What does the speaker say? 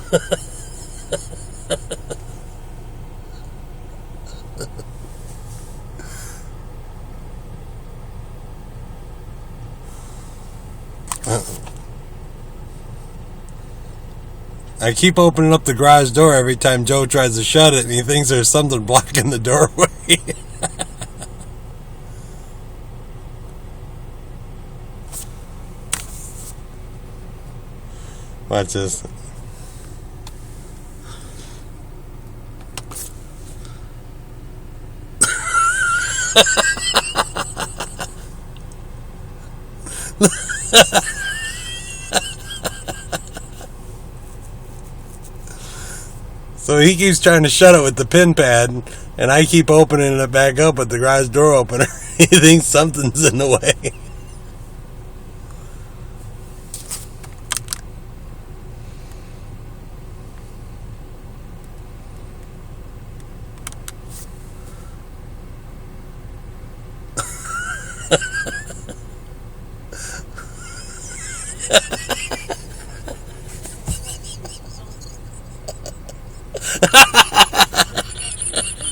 I keep opening up the garage door every time Joe tries to shut it, and he thinks there's something blocking the doorway. Watch this. So he keeps trying to shut it with the pin pad, and I keep opening it back up with the garage door opener. He thinks something's in the way. Ha ha!